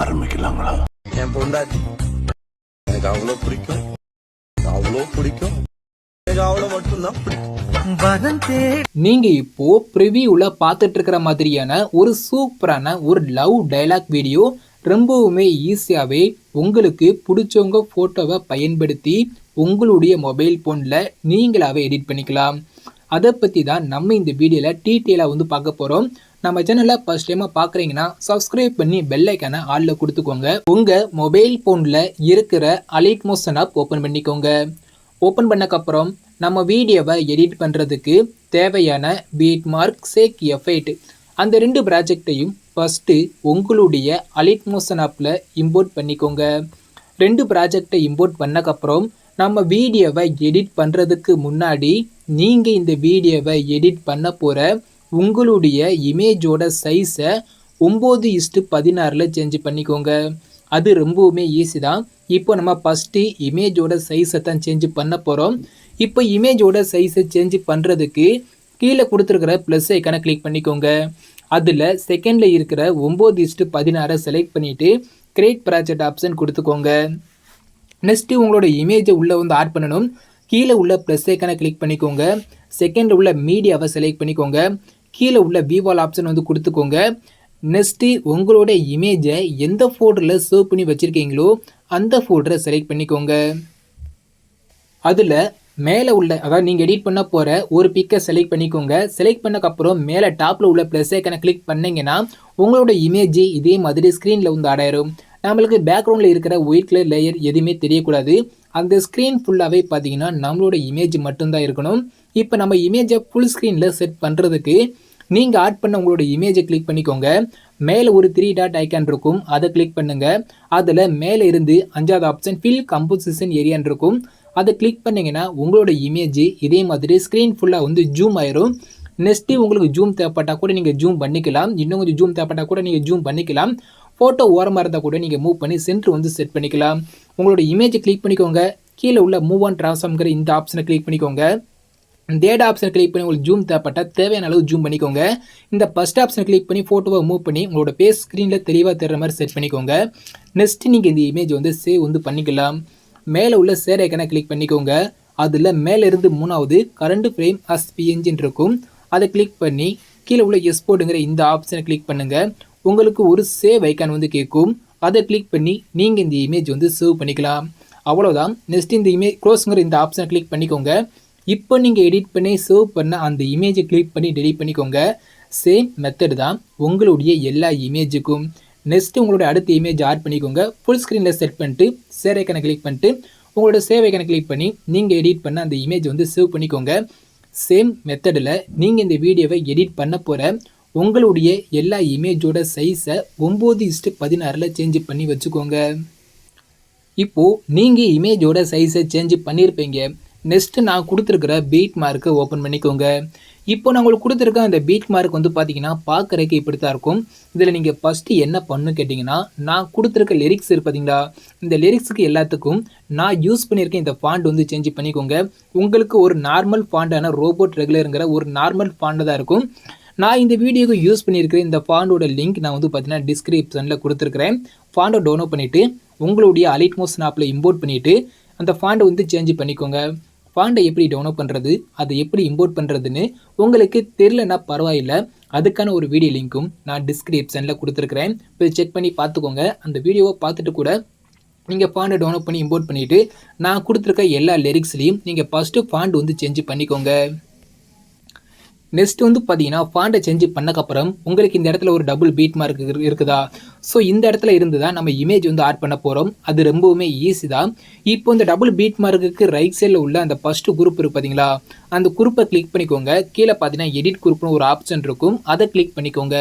ஆரம்பிக்கலாங்களா? என் பொண்டாட்டி எனக்கு அவ்வளோ பிடிக்கும், எனக்கு அவ்வளோ மட்டும்தான் பிடிக்கும். நீங்க இப்போ ப்ரிவியூல பார்த்துட்டு இருக்கிற மாதிரியான ஒரு சூப்பரான ஒரு லவ் டைலாக் வீடியோ ரொம்பவுமே ஈஸியாவே உங்களுக்கு பிடிச்சவங்க போட்டோவை பயன்படுத்தி உங்களுடைய மொபைல் போன்ல நீங்களாவே எடிட் பண்ணிக்கலாம். அதை பற்றி தான் நம்ம இந்த வீடியோவில் டீட்டெயிலாக வந்து பார்க்க போகிறோம். நம்ம சேனலில் ஃபர்ஸ்ட் டைமாக பார்க்குறீங்கன்னா சப்ஸ்கிரைப் பண்ணி பெல் ஐக்கானை ஆளில் கொடுத்துக்கோங்க. உங்கள் மொபைல் ஃபோனில் இருக்கிற அலைட் மோஷன் ஆப் ஓப்பன் பண்ணிக்கோங்க. ஓப்பன் பண்ணக்கப்புறம் நம்ம வீடியோவை எடிட் பண்ணுறதுக்கு தேவையான பீட் மார்க், சேக் எஃபெக்ட் அந்த 2 ப்ராஜெக்டையும் ஃபஸ்ட்டு உங்களுடைய அலைட் மோஷன் ஆப்பில் இம்போர்ட் பண்ணிக்கோங்க. 2 ப்ராஜெக்டை இம்போர்ட் பண்ணக்கப்புறம் நம்ம வீடியோவை எடிட் பண்ணுறதுக்கு முன்னாடி நீங்கள் இந்த வீடியோவை எடிட் பண்ண போகிற உங்களுடைய இமேஜோட சைஸை 9:16 சேஞ்ச் பண்ணிக்கோங்க. அது ரொம்பவுமே ஈஸி தான். இப்போ நம்ம ஃபஸ்ட்டு இமேஜோட சைஸை தான் சேஞ்ச் பண்ண போகிறோம். இப்போ இமேஜோட சைஸை சேஞ்ச் பண்ணுறதுக்கு கீழே கொடுத்துருக்கிற ப்ளஸ் ஐக்கானை கிளிக் பண்ணிக்கோங்க. அதில் செகண்டில் இருக்கிற 9:16 செலக்ட் பண்ணிவிட்டு கிரியேட் ப்ராஜெக்ட் ஆப்ஷன் கொடுத்துக்கோங்க. நெக்ஸ்ட்டு உங்களோட இமேஜை உள்ளே வந்து ஆட் பண்ணணும். கீழே உள்ள ப்ளஸ் ஐக்கானை கிளிக் பண்ணிக்கோங்க. செகண்டில் உள்ள மீடியாவை செலக்ட் பண்ணிக்கோங்க. கீழே உள்ள விவால் ஆப்ஷன் வந்து கொடுத்துக்கோங்க. நெக்ஸ்ட்டு உங்களோட இமேஜை எந்த ஃபோல்டரில் சேவ் பண்ணி வச்சுருக்கீங்களோ அந்த ஃபோல்டரை செலக்ட் பண்ணிக்கோங்க. அதில் மேலே உள்ள அதாவது நீங்கள் எடிட் பண்ண போகிற ஒரு பிக்கை செலக்ட் பண்ணிக்கோங்க. செலக்ட் பண்ணக்கப்புறம் மேலே டாப்பில் உள்ள ப்ளஸ் ஐக்கானை கிளிக் பண்ணிங்கன்னா உங்களோட இமேஜ் இதே மாதிரி ஸ்க்ரீனில் வந்து ஆடாயிரும். நம்மளுக்கு பேக்ரவுண்டில் இருக்கிற ஒயிட் கலர் லேயர் எதுவுமே தெரியக்கூடாது. அந்த ஸ்க்ரீன் ஃபுல்லாகவே பார்த்தீங்கன்னா நம்மளோட இமேஜ் மட்டும்தான் இருக்கணும். இப்போ நம்ம இமேஜை ஃபுல் ஸ்க்ரீனில் செட் பண்ணுறதுக்கு நீங்கள் ஆட் பண்ண உங்களோட இமேஜை கிளிக் பண்ணிக்கோங்க. மேலே ஒரு 3 டாட் ஐக்கான் இருக்கும், அதை கிளிக் பண்ணுங்கள். அதில் மேலே இருந்து 5வது ஆப்ஷன் ஃபில் கம்போசிஷன் ஏரியான்னு இருக்கும், அதை கிளிக் பண்ணிங்கன்னா உங்களோட இமேஜ் இதே மாதிரி ஸ்க்ரீன் ஃபுல்லாக வந்து ஜூம் ஆயிரும். நெக்ஸ்ட்டு உங்களுக்கு ஜூம் தேவைப்பட்டால் கூட நீங்கள் ஜூம் பண்ணிக்கலாம். இன்னும் கொஞ்சம் ஜூம் தேவைப்பட்டால் கூட நீங்கள் ஜூம் பண்ணிக்கலாம். ஃபோட்டோ ஓரமாக இருந்தால் கூட நீங்கள் மூவ் பண்ணி சென்டர் வந்து செட் பண்ணிக்கலாம். உங்களோட இமேஜை கிளிக் பண்ணிக்கோங்க. கீழே உள்ள மூவ் ஆன் ட்ரான்ஸ்ஃபார்ம்ங்கிற இந்த ஆப்ஷனை கிளிக் பண்ணிக்கோங்க. டேட் ஆப்ஷனை கிளிக் பண்ணி உங்களுக்கு ஜூம் தேவைப்பட்டால் தேவையான அளவு ஜூம் பண்ணிக்கோங்க. இந்த ஃபஸ்ட் ஆப்ஷனை கிளிக் பண்ணி ஃபோட்டோவை மூவ் பண்ணி உங்களோட பேஸ் ஸ்க்ரீனில் தெளிவாக தெரிகிற மாதிரி செட் பண்ணிக்கோங்க. நெக்ஸ்ட்டு நீங்கள் இந்த இமேஜ் வந்து சேவ் வந்து பண்ணிக்கலாம். மேலே உள்ள சேர் ஐக்கானை கிளிக் பண்ணிக்கோங்க. அதில் மேலே இருந்து 3வது கரண்ட் ஃப்ரேம் அஸ் பிஎன்ஜின்னு இருக்கும், அதை கிளிக் பண்ணி கீழே உள்ள எக்ஸ்போர்ட்டுங்கிற இந்த ஆப்ஷனை கிளிக் பண்ணுங்கள். உங்களுக்கு ஒரு சேவ் ஐக்கான் வந்து கேட்கும், அதை கிளிக் பண்ணி நீங்கள் இந்த இமேஜ் வந்து சேவ் பண்ணிக்கலாம். அவ்வளோதான். நெக்ஸ்ட் இந்த இமேஜ் க்ளோஸுங்கிற இந்த ஆப்ஷனை கிளிக் பண்ணிக்கோங்க. இப்போ நீங்கள் எடிட் பண்ணி சேவ் பண்ண அந்த இமேஜை கிளிக் பண்ணி டெலிட் பண்ணிக்கோங்க. சேம் மெத்தட் தான் உங்களுடைய எல்லா இமேஜுக்கும். நெக்ஸ்ட்டு உங்களோட அடுத்த இமேஜ் ஆட் பண்ணிக்கோங்க. ஃபுல் ஸ்க்ரீனில் செட் பண்ணிட்டு சேவ் ஐக்கானை கிளிக் பண்ணிட்டு உங்களோட சேவ் ஐக்கானை கிளிக் பண்ணி நீங்கள் எடிட் பண்ண அந்த இமேஜ் வந்து சேவ் பண்ணிக்கோங்க. சேம் மெத்தடில் நீங்கள் இந்த வீடியோவை எடிட் பண்ண போகிற உங்களுடைய எல்லா இமேஜோட சைஸை 9:16 சேஞ்ச் பண்ணி வச்சுக்கோங்க. இப்போது நீங்கள் இமேஜோட சைஸை சேஞ்ச் பண்ணியிருப்பீங்க. நெக்ஸ்ட்டு நான் கொடுத்துருக்கிற பீட் மார்க்கை ஓப்பன் பண்ணிக்கோங்க. இப்போ நான் உங்களுக்கு கொடுத்துருக்க அந்த பீட் மார்க் வந்து பார்த்தீங்கன்னா பார்க்குறதுக்கு இப்படி தான் இருக்கும். இதில் நீங்கள் ஃபஸ்ட்டு என்ன பண்ணு கேட்டிங்கன்னா, நான் கொடுத்துருக்க லிரிக்ஸ் பார்த்தீங்களா, இந்த லிரிக்ஸுக்கு எல்லாத்துக்கும் நான் யூஸ் பண்ணியிருக்கேன் இந்த ஃபாண்ட் வந்து சேஞ்ச் பண்ணிக்கோங்க. உங்களுக்கு ஒரு நார்மல் ஃபாண்டான ரோபோட் ரெகுலருங்கிற ஒரு நார்மல் ஃபாண்டு தான் இருக்கும். நான் இந்த வீடியோக்கு யூஸ் பண்ணியிருக்கிற இந்த ஃபாண்டோட லிங்க் நான் வந்து பார்த்தீங்கன்னா டிஸ்கிரிப்ஷனில் கொடுத்துருக்குறேன். ஃபாண்டை டவுன்லோட் பண்ணிவிட்டு உங்களுடைய அலைட் மோஷன் ஆப்பில் இம்போர்ட் பண்ணிவிட்டு அந்த ஃபாண்டை வந்து சேஞ்ச் பண்ணிக்கோங்க. ஃபாண்டை எப்படி டவுன்லோட் பண்ணுறது, அதை எப்படி இம்போர்ட் பண்ணுறதுன்னு உங்களுக்கு தெரியலன்னா பரவாயில்லை, அதுக்கான ஒரு வீடியோ லிங்க்கும் நான் டிஸ்கிரிப்ஷனில் கொடுத்துருக்குறேன். போய் செக் பண்ணி பார்த்துக்கோங்க. அந்த வீடியோவை பார்த்துட்டு கூட நீங்கள் ஃபாண்டை டவுன்லோட் பண்ணி இம்போர்ட் பண்ணிவிட்டு நான் கொடுத்துருக்க எல்லா லிரிக்ஸ்லையும் நீங்கள் ஃபஸ்ட்டு ஃபாண்ட் வந்து சேஞ்ச் பண்ணிக்கோங்க. நெக்ஸ்ட் வந்து பார்த்தீங்கன்னா ஃபாண்டை சேஞ்ச் பண்ணக்கப்புறம் உங்களுக்கு இந்த இடத்துல ஒரு டபுள் பீட் மார்க் இருக்குதா, ஸோ இந்த இடத்துல இருந்து தான் நம்ம இமேஜ் வந்து ஆட் பண்ண போகிறோம். அது ரொம்பவுமே ஈஸி தான். இப்போ இந்த டபுள் பீட் மார்க்குக்கு ரைட் சைடில் உள்ள அந்த ஃபஸ்ட்டு குரூப் இருக்குது பார்த்தீங்களா, அந்த குரூப்பை கிளிக் பண்ணிக்கோங்க. கீழே பார்த்தீங்கன்னா எடிட் குரூப்னு ஒரு ஆப்ஷன் இருக்கும், அதை கிளிக் பண்ணிக்கோங்க.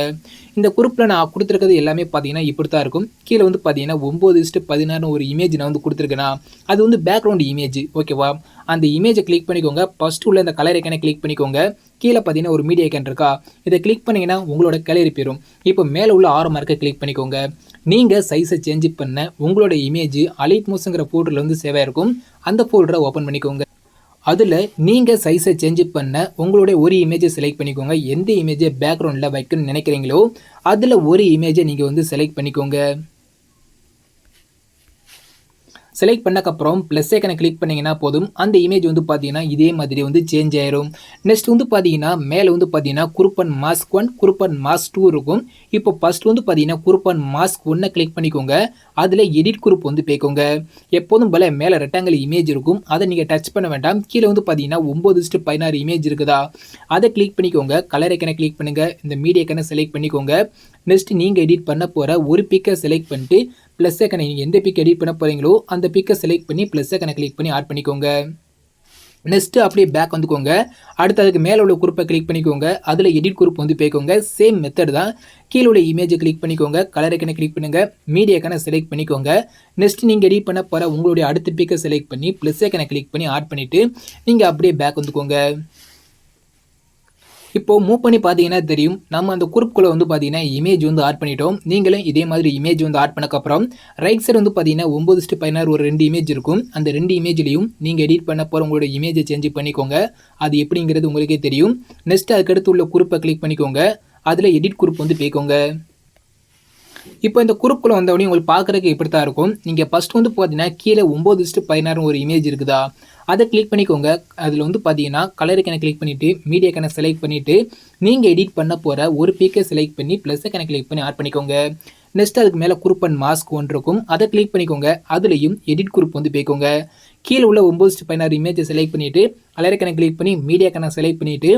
இந்த குரூப்பில் நான் கொடுத்துருக்கிறது எல்லாமே பார்த்தீங்கன்னா இப்படி தான் இருக்கும். கீழே வந்து பார்த்தீங்கன்னா 9:16 ஒரு இமேஜ் நான் வந்து கொடுத்துருக்கேன்னா அது வந்து பேக்ரவுண்ட் இமேஜ், ஓகேவா. அந்த இமேஜை கிளிக் பண்ணிக்கோங்க. ஃபஸ்ட்டு உள்ள இந்த கலர் ஐக்கானை கிளிக் பண்ணிக்கோங்க. கீழே பார்த்தீங்கன்னா ஒரு மீடியா ஐக்கான் இருக்கா, இதை கிளிக் பண்ணிங்கன்னா உங்களோட கலர் போயிடும். இப்போ மேலே உள்ள ஆரோ மார்க்கை கிளிக் பண்ணிக்கோங்க. நீங்கள் சைஸை சேஞ்ச் பண்ண உங்களோட இமேஜ் அலைட் மோஷன்ங்கிற ஃபோல்டரில் வந்து சேவ் ஆயிருக்கும். அந்த ஃபோல்டரை ஓப்பன் பண்ணிக்கோங்க. அதில் நீங்கள் சைஸை சேஞ்ச் பண்ண உங்களுடைய ஒரு இமேஜை செலக்ட் பண்ணிக்கோங்க. எந்த இமேஜை பேக்ரவுண்டில் வைக்கணும்னு நினைக்கிறீங்களோ அதில் ஒரு இமேஜை நீங்கள் வந்து செலக்ட் பண்ணிக்கோங்க. செலக்ட் பண்ணக்கப்புறம் ப்ளஸ் ஐக்கனை கிளிக் பண்ணிங்கன்னா போதும், அந்த இமேஜ் வந்து பார்த்தீங்கன்னா இதே மாதிரி வந்து சேஞ்ச் ஆயிரும். நெக்ஸ்ட் வந்து பார்த்தீங்கன்னா மேலே வந்து பார்த்தீங்கன்னா குரூப்பன் மாஸ்க் 1 குரூப்பன் மாஸ்க் 2 இருக்கும். இப்போ ஃபர்ஸ்ட் வந்து பார்த்தீங்கன்னா குரூப்பன் மாஸ்க் 1 கிளிக் பண்ணிக்கோங்க. அதில் எடிட் குரூப் வந்து போய்க்கோங்க. எப்போதும் போல மேலே ரெக்டாங்கிள் இமேஜ் இருக்கும், அதை நீங்கள் டச் பண்ண வேண்டாம். கீழே வந்து பார்த்தீங்கன்னா 9:16 இமேஜ் இருக்குதா, அதை கிளிக் பண்ணிக்கோங்க. கலர் ஐக்கனை கிளிக் பண்ணுங்கள், இந்த மீடியா ஐக்கனை செலக்ட் பண்ணிக்கோங்க. நெக்ஸ்ட் நீங்கள் எடிட் பண்ண போகிற ஒரு பிக்கை செலக்ட் பண்ணிட்டு ப்ளஸ் ஐக்கனை நீங்கள் எந்த பிக் எடிட் பண்ண போகிறீங்களோ அந்த பிக்கை செலக்ட் பண்ணி ப்ளஸ் ஐக்கனை கிளிக் பண்ணி ஆட் பண்ணிக்கோங்க. நெக்ஸ்ட்டு அப்படியே பேக் வந்துக்கோங்க. அடுத்து அதுக்கு மேலே உள்ள குரூப்பை கிளிக் பண்ணிக்கோங்க. அதில் எடிட் குரூப் வந்து போய்க்கோங்க. சேம் மெத்தட் தான். கீழே உள்ள இமேஜை கிளிக் பண்ணிக்கோங்க. கலர் ஐக்கனை கிளிக் பண்ணுங்கள். மீடியா ஐக்கனை செலக்ட் பண்ணிக்கோங்க. நெக்ஸ்ட் நீங்கள் எடிட் பண்ண போகிற உங்களுடைய அடுத்த பிக்கை செலக்ட் பண்ணி ப்ளஸ் ஐக்கனை கிளிக் பண்ணி ஆட் பண்ணிவிட்டு நீங்கள் அப்படியே பேக் வந்துக்கோங்க. இப்போ மூவ் பண்ணி பார்த்தீங்கன்னா தெரியும், நம்ம அந்த குரூப்புக்குள்ள வந்து பார்த்தீங்கன்னா இமேஜ் வந்து ஆட் பண்ணிட்டோம். நீங்களும் இதே மாதிரி இமேஜ் வந்து ஆட் பண்ணக்கப்புறம் ரைட் சைடு வந்து பார்த்தீங்கன்னா 9:16 ஒரு 2 இமேஜ் இருக்கும். அந்த 2 இமேஜ்லையும் நீங்கள் எடிட் பண்ண போகிற உங்களோட இமேஜை சேஞ்ச் பண்ணிக்கோங்க. அது எப்படிங்கிறது உங்களுக்கே தெரியும். நெக்ஸ்ட் அதுக்கடுத்து உள்ள குரூப்பை கிளிக் பண்ணிக்கோங்க. அதில் எடிட் குரூப் வந்து போய்க்கோங்க. இப்போ இந்த குரூப்புக்குள்ள வந்தவொடனே உங்களுக்கு பார்க்குறதுக்கு இப்படி தான் இருக்கும். நீங்கள் ஃபர்ஸ்ட் வந்து பார்த்தீங்கன்னா கீழே 9:16 ஒரு இமேஜ் இருக்குதா, அதை கிளிக் பண்ணிக்கோங்க. அதில் வந்து பார்த்தீங்கன்னா கலர் ஐக்கனை கிளிக் பண்ணிவிட்டு மீடியா ஐக்கனை செலக்ட் பண்ணிவிட்டு நீங்கள் எடிட் பண்ண போகிற ஒரு பிக்கை செலக்ட் பண்ணி ப்ளஸ் ஐக்கனை கிளிக் பண்ணி ஆட் பண்ணிக்கோங்க. நெக்ஸ்ட் அதுக்கு மேலே குரூப்பன் மாஸ்க் 1 இருக்கும், அதை கிளிக் பண்ணிக்கோங்க. அதுலேயும் எடிட் குரூப் வந்து போய்க்கோங்க. கீழே உள்ள 9:16 இமேஜை செலக்ட் பண்ணிவிட்டு கலர் ஐக்கனை கிளிக் பண்ணி மீடியா ஐக்கனை செலக்ட் பண்ணிவிட்டு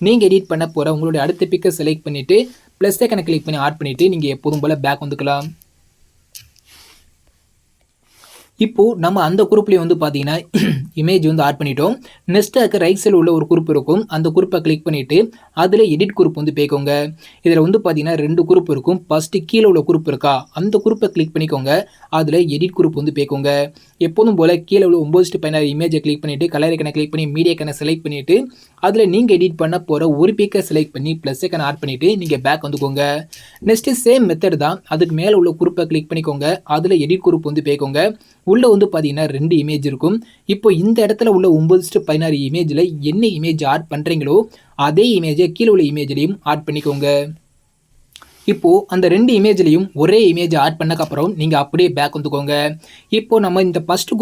நீங்கள் எடிட் பண்ண போகிற உங்களுடைய அடுத்த பிக்கை செலக்ட் பண்ணிவிட்டு ப்ளஸ் ஐக்கனை கிளிக் பண்ணி ஆட் பண்ணிவிட்டு நீங்கள் எப்போதும் போல் பேக் வந்துக்கலாம். இப்போது நம்ம அந்த குரூப்லேயே வந்து பார்த்தீங்கன்னா இமேஜ் வந்து ஆட் பண்ணிட்டோம். நெக்ஸ்ட் அதுக்கு ரைட் சைடில் உள்ள ஒரு குரூப் இருக்கும், அந்த குரூப்பை கிளிக் பண்ணிவிட்டு அதில் எடிட் குரூப் வந்து போய்க்கோங்க. இதில் வந்து பார்த்தீங்கன்னா 2 குரூப் இருக்கும். ஃபஸ்ட்டு கீழே உள்ள குரூப் இருக்கா, அந்த குரூப்பை கிளிக் பண்ணிக்கோங்க. அதில் எடிட் குரூப் வந்து போய்க்கோங்க. எப்போதும் போல் கீழே உள்ள 9:16 இமேஜை கிளிக் பண்ணிவிட்டு கலர் ஐக்கனை கிளிக் பண்ணி மீடியா ஐக்கனை செலக்ட் பண்ணிவிட்டு அதில் நீங்கள் எடிட் பண்ண போகிற ஒரு பிக்கை செலக்ட் பண்ணி ப்ளஸ் ஐக்கனை ஆட் பண்ணிவிட்டு நீங்கள் பேக் வந்துக்கோங்க. நெக்ஸ்ட்டு சேம் மெத்தட் தான். அதுக்கு மேலே உள்ள குரூப்பை கிளிக் பண்ணிக்கோங்க. அதில் எடிட் குரூப் வந்து போய்க்கோங்க. உள்ளே வந்து பார்த்தீங்கன்னா 2 இமேஜ் இருக்கும். இப்போ இந்த இடத்துல உள்ள 9:16 இமேஜில் என்ன இமேஜ் ஆட் பண்ணுறீங்களோ அதே இமேஜை கீழே உள்ள இமேஜ்லையும் ஆட் பண்ணிக்கோங்க. இப்போது அந்த 2 இமேஜ்லையும் ஒரே இமேஜ் ஆட் பண்ணக்கப்புறம் நீங்கள் அப்படியே பேக் வந்துக்கோங்க. இப்போ நம்ம இந்த ஃபஸ்ட்டு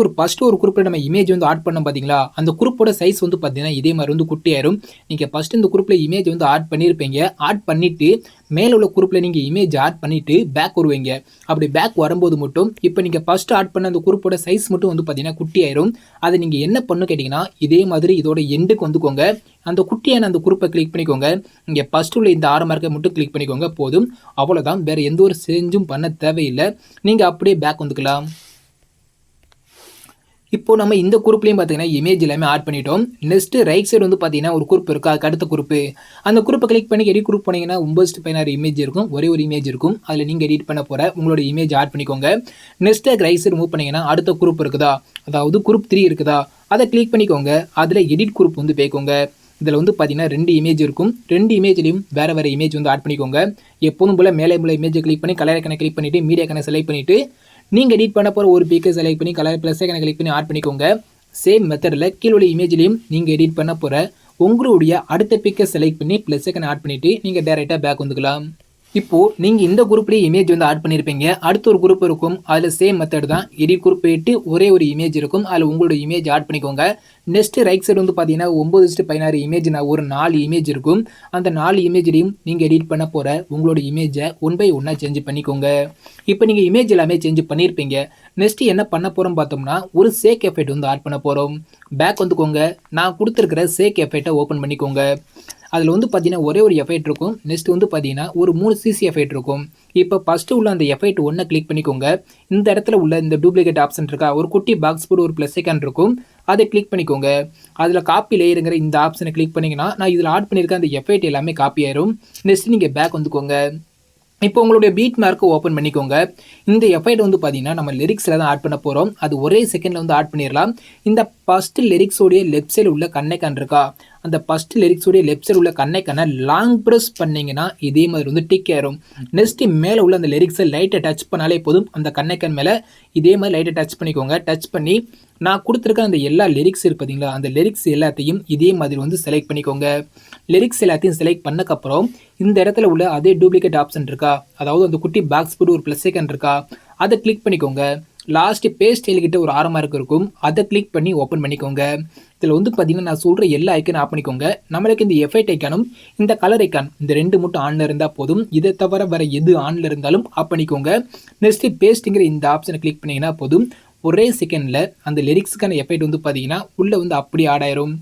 ஒரு குரூப்பில் நம்ம இமேஜ் வந்து ஆட் பண்ணோம் பார்த்தீங்களா, அந்த குரூப்போட சைஸ் வந்து பார்த்தீங்கன்னா இதே மாதிரி வந்து குட்டியாயிரும். நீங்கள் ஃபஸ்ட்டு இந்த குரூப்பில் இமேஜ் வந்து ஆட் பண்ணியிருப்பீங்க. ஆட் பண்ணிவிட்டு மேலே உள்ள குரூப்பில் நீங்கள் இமேஜ் ஆட் பண்ணிவிட்டு பேக் வருவீங்க. அப்படி பேக் வரும்போது மட்டும் இப்போ நீங்கள் ஃபஸ்ட்டு ஆட் பண்ண அந்த குரூப்போட சைஸ் மட்டும் வந்து பார்த்தீங்கன்னா குட்டியாயிரும். அதை நீங்கள் என்ன பண்ணு கேட்டிங்கன்னா இதே மாதிரி இதோட எண்டுக்கு வந்துக்கோங்க. அந்த குட்டியான அந்த குரூப்பை கிளிக் பண்ணிக்கோங்க. இங்கே ஃபஸ்ட்டு உள்ள இந்த ஆரம் மார்க்கை மட்டும் கிளிக் பண்ணிக்கோங்க, போதும். அவ்வளோதான், வேறு எந்த ஒரு சேஞ்சும் பண்ண தேவையில்லை. நீங்கள் அப்படியே பேக் வந்துக்கலாம். இப்போ நம்ம இந்த குரூப்லேயும் பார்த்தீங்கன்னா இமேஜ் எல்லாமே ஆட் பண்ணிட்டோம். நெக்ஸ்ட் ரைட் சைடு வந்து பார்த்தீங்கன்னா ஒரு குரூப் இருக்குது, அதுக்கு அடுத்த குரூப்பு. அந்த குரூப்பை கிளிக் பண்ணி எடிட் குரூப் பண்ணிங்கன்னா 9:16 இமேஜ் இருக்கும், ஒரே ஒரு இமேஜ் இருக்கும். அதில் நீங்கள் எடிட் பண்ண போகிற உங்களோட இமேஜ் ஆட் பண்ணிக்கோங்க. நெக்ஸ்ட் ரைட் சைடு மூவ் பண்ணிங்கன்னா அடுத்த குரூப் இருக்குதா, அதாவது குரூப் 3 இருக்குதா, அதை கிளிக் பண்ணிக்கோங்க. அதில் எடிட் குரூப் வந்து போய்க்கோங்க. இதில் வந்து பார்த்தீங்கன்னா 2 இமேஜ் இருக்கும். 2 இமேஜ்லையும் வேறு இமேஜ் வந்து ஆட் பண்ணிக்கோங்க. எப்போதும் போல் மேலே உள்ள இமேஜை கிளிக் பண்ணி கலர் ஐக்கனை கிளிக் பண்ணிவிட்டு மீடியா ஐக்கனை செலக்ட் பண்ணிவிட்டு நீங்கள் எடிட் பண்ண போகிற ஒரு பிக்கை செலக்ட் பண்ணி கலர் ப்ளஸ் ஐக்கனை கிளிக் பண்ணி ஆட் பண்ணிக்கோங்க. சேம் மெத்தடில் கீழே உள்ள இமேஜ்லையும் நீங்கள் எடிட் பண்ண போகிற உங்களுடைய அடுத்த பிக்கை செலக்ட் பண்ணி ப்ளஸ் ஐக்கனை ஆட் பண்ணிவிட்டு நீங்கள் டேரெக்டாக பேக் வந்துக்கலாம். இப்போது நீங்கள் இந்த குரூப்லேயே இமேஜ் வந்து ஆட் பண்ணியிருப்பீங்க. அடுத்த ஒரு குரூப் இருக்கும், அதில் சேம் மெத்தட் தான். எடிட் குரூப் போயிட்டு ஒரே ஒரு இமேஜ் இருக்கும், அதில் உங்களோட இமேஜ் ஆட் பண்ணிக்கோங்க. நெக்ஸ்ட்டு ரைட் சைடு வந்து பார்த்தீங்கன்னா 9:16 இமேஜ் ஒரு 4 இமேஜ் இருக்கும். அந்த 4 இமேஜ்லையும் நீங்கள் எடிட் பண்ண போகிற உங்களோட இமேஜை 1 by 1 சேஞ்ச் பண்ணிக்கோங்க. இப்போ நீங்கள் இமேஜ் எல்லாமே சேஞ்ச் பண்ணியிருப்பீங்க. நெக்ஸ்ட்டு என்ன பண்ண போகிறோம் பார்த்தோம்னா ஒரு சேக் எஃபெக்ட் வந்து ஆட் பண்ண போகிறோம். பேக் வந்துக்கோங்க. நான் கொடுத்துருக்கிற சேக் எஃபெக்டை ஓப்பன் பண்ணிக்கோங்க. அதில் வந்து பார்த்தீங்கன்னா ஒரே ஒரு எஃபெக்ட் இருக்கும். நெக்ஸ்ட் வந்து பார்த்தீங்கன்னா ஒரு 3 சிசி எஃபெக்ட் இருக்கும். இப்போ ஃபஸ்ட்டு உள்ள அந்த எஃபெக்ட் 1 கிளிக் பண்ணிக்கோங்க. இந்த இடத்துல உள்ள இந்த டூப்ளிகேட் ஆப்ஷன் இருக்கா, ஒரு குட்டி பாக்ஸ் போட்டு ஒரு ப்ளஸ் ஐக்கான் இருக்கும், அதை கிளிக் பண்ணிக்கோங்க. அதில் காப்பி லேயருங்கிற இந்த ஆப்ஷனை கிளிக் பண்ணிங்கன்னா நான் இதில் ஆட் பண்ணியிருக்க அந்த எஃபெக்ட் எல்லாமே காப்பி ஆயிரும். நெக்ஸ்ட் நீங்கள் பேக் வந்துக்கோங்க. இப்போ உங்களுடைய பீட் மார்க்கை ஓப்பன் பண்ணிக்கோங்க. இந்த எஃபெக்ட் வந்து பார்த்தீங்கன்னா நம்ம லிரிக்ஸில் தான் ஆட் பண்ண போகிறோம். அது ஒரே செகண்டில் வந்து ஆட் பண்ணிடலாம். இந்த ஃபர்ஸ்ட் லிரிக்ஸோடைய லெஃப்ட் சைடு உள்ள கண்ணைக்கண் இருக்கா, அந்த ஃபர்ஸ்ட் லிரிக்ஸோடைய லெஃப்ட் சைடு உள்ள கண்ணைக்கண்ணை லாங் ப்ரெஸ் பண்ணிங்கன்னா இதே மாதிரி வந்து டிக் ஆயிரும். நெக்ஸ்ட் மேலே உள்ள அந்த லிரிக்ஸை லைட்டை டச் பண்ணாலே போதும். அந்த கண்ணைக்கண் மேலே இதே மாதிரி லைட்டை டச் பண்ணிக்கோங்க. டச் பண்ணி நான் கொடுத்துருக்க அந்த எல்லா லிரிக்ஸ் இருக்கு பார்த்தீங்களா, அந்த லிரிக்ஸ் எல்லாத்தையும் இதே மாதிரி வந்து செலக்ட் பண்ணிக்கோங்க. லிரிக்ஸ் எல்லாத்தையும் செலக்ட் பண்ணக்கப்புறம் இந்த இடத்துல உள்ள அதே டூப்ளிகேட் ஆப்ஷன் இருக்கா, அதாவது அந்த குட்டி பாக்ஸ் போட்டு ஒரு ப்ளஸ் ஐக்கன் இருக்கா, அதை கிளிக் பண்ணிக்கோங்க. லாஸ்ட் பேஜ் ஸ்டைல் கிட்ட ஒரு 6 மார்க் இருக்கும், அதை கிளிக் பண்ணி ஓப்பன் பண்ணிக்கோங்க. இதில் வந்து பார்த்தீங்கன்னா நான் சொல்கிற எல்லா ஐக்கனும் ஆஃப் பண்ணிக்கோங்க. நம்மளுக்கு இந்த எஃபெக்ட் ஐக்கானும் இந்த கலர் ஐக்கான் இந்த 2 மட்டும் ஆனில் இருந்தால் போதும். இதை தவிர வேறு எது ஆனில் இருந்தாலும் ஆஃப் பண்ணிக்கோங்க. நெக்ஸ்ட் பேஸ்ட்டுங்கிற இந்த ஆப்ஷனை கிளிக் பண்ணிங்கன்னா போதும். ஒரே செகண்டில் அந்த லிரிக்ஸுக்கான எஃபெக்ட் வந்து பார்த்தீங்கன்னா உள்ளே வந்து அப்படி ஆட் ஆயிரும்.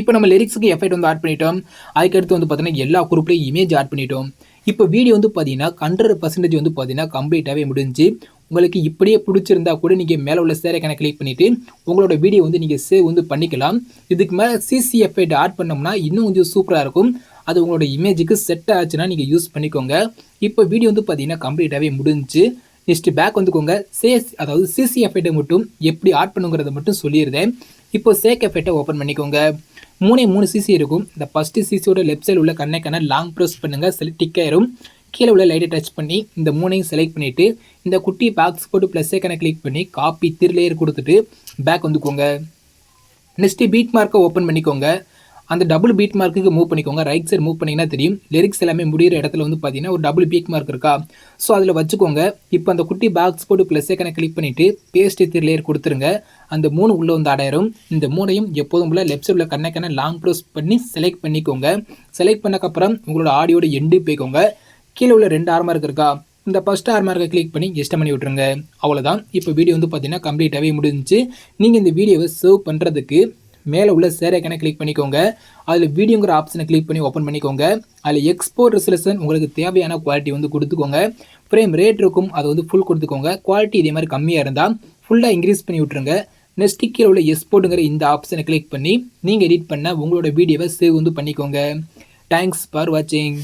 இப்போ நம்ம லிரிக்ஸுக்கு எஃபெக்ட் வந்து ஆட் பண்ணிட்டோம். அதுக்கடுத்து வந்து பார்த்தீங்கன்னா எல்லா குரூப்லேயும் இமேஜ் ஆட் பண்ணிட்டோம். இப்போ வீடியோ வந்து பார்த்தீங்கன்னா 100% வந்து பார்த்தீங்கன்னா கம்ப்ளீட்டாகவே முடிஞ்சு. உங்களுக்கு இப்படியே பிடிச்சிருந்தா கூட நீங்கள் மேலே உள்ள ஷேர் ஐக்கானை கிளிக் பண்ணிவிட்டு உங்களோட வீடியோ வந்து நீங்கள் சேவ் வந்து பண்ணிக்கலாம். இதுக்கு மேலே சிசி எஃபெக்ட் ஆட் பண்ணோம்னா இன்னும் கொஞ்சம் சூப்பராக இருக்கும். அது உங்களோட இமேஜுக்கு செட் ஆச்சுன்னா நீங்கள் யூஸ் பண்ணிக்கோங்க. இப்போ வீடியோ வந்து பார்த்தீங்கன்னா கம்ப்ளீட்டாகவே முடிஞ்சு. நெக்ஸ்ட் பேக் வந்துக்கோங்க. அதாவது சிசி எஃபெக்ட்டை மட்டும் எப்படி ஆட் பண்ணுங்கிறத மட்டும் சொல்லிடுறேன். இப்போ சேக் எஃபெக்ட்டை ஓப்பன் பண்ணிக்கோங்க. 3 சிசி இருக்கும். இந்த ஃபஸ்ட்டு சிசியோட லெஃப்ட் சைடு உள்ள கண்ணைக்கான லாங் ப்ரெஸ் பண்ணுங்கள், டிக் ஆயிரும். கீழே உள்ள லைட்டை டச் பண்ணி இந்த 3ஐயும் செலக்ட் பண்ணிவிட்டு இந்த குட்டி பாக்ஸ் போட்டு ப்ளஸ் ஐக்கனை கிளிக் பண்ணி காப்பி 3 லேயர் கொடுத்துட்டு பேக் வந்துக்கோங்க. நெக்ஸ்ட்டு பீட் மார்க்கை ஓப்பன் பண்ணிக்கோங்க. அந்த டபுள் பீட் மார்க்குக்கு மூவ் பண்ணிக்கோங்க. ரைட் சைடு மூவ் பண்ணிங்கன்னா தெரியும். லிரிக்ஸ் எல்லாமே முடிகிற இடத்துல வந்து பார்த்தீங்கன்னா ஒரு டபுள் பீட் மார்க் இருக்கா, ஸோ அதில் வச்சுக்கோங்க. இப்போ அந்த குட்டி பாக்ஸ் போட்டு ப்ளஸ் ஐக்கனை கிளிக் பண்ணிவிட்டு பேஸ்ட் 3 லேயர் கொடுத்துருங்க. அந்த 3 உள்ளே வந்து ஆடாயிரும். இந்த 3ஐயும் எப்போதும் உள்ள லெஃப்ட் சைடில் கண்ணைக்கான லாங் ப்ரெஸ் பண்ணி செலக்ட் பண்ணிக்கோங்க. செலக்ட் பண்ணக்கப்புறம் உங்களோட ஆடியோட எண்டு போய்க்கோங்க. கீழே உள்ள 2 ஆர் மார்க் இருக்கா, இந்த ஃபஸ்ட் ஆர் மார்க்கை கிளிக் பண்ணி எக்ஸ்ட் பண்ணி விட்ருங்க. அவ்வளோதான். இப்போ வீடியோ வந்து பார்த்தீங்கன்னா கம்ப்ளீட்டாகவே முடிஞ்சிச்சு. நீங்கள் இந்த வீடியோவை சேவ் பண்ணுறதுக்கு மேலே உள்ள ஷேர் ஐக்கானை கிளிக் பண்ணிக்கோங்க. அதில் வீடியோங்கிற ஆப்ஷனை கிளிக் பண்ணி ஓப்பன் பண்ணிக்கோங்க. அதில் எக்ஸ்போர்ட் ரெசல்யூஷன் உங்களுக்கு தேவையான குவாலிட்டி வந்து கொடுத்துக்கோங்க. ஃப்ரேம் ரேட் இருக்கும், அது வந்து ஃபுல் கொடுத்துக்கோங்க. குவாலிட்டி இதே மாதிரி கம்மியாக இருந்தால் ஃபுல்லாக இன்க்ரீஸ் பண்ணி விட்ருங்க. நெக்ஸ்ட் கீழே உள்ள எக்ஸ்போர்ட்டுங்கிற இந்த ஆப்ஷனை கிளிக் பண்ணி நீங்கள் எடிட் பண்ண உங்களோட வீடியோவை சேவ் வந்து பண்ணிக்கோங்க. தேங்க்ஸ் ஃபார் வாட்சிங்.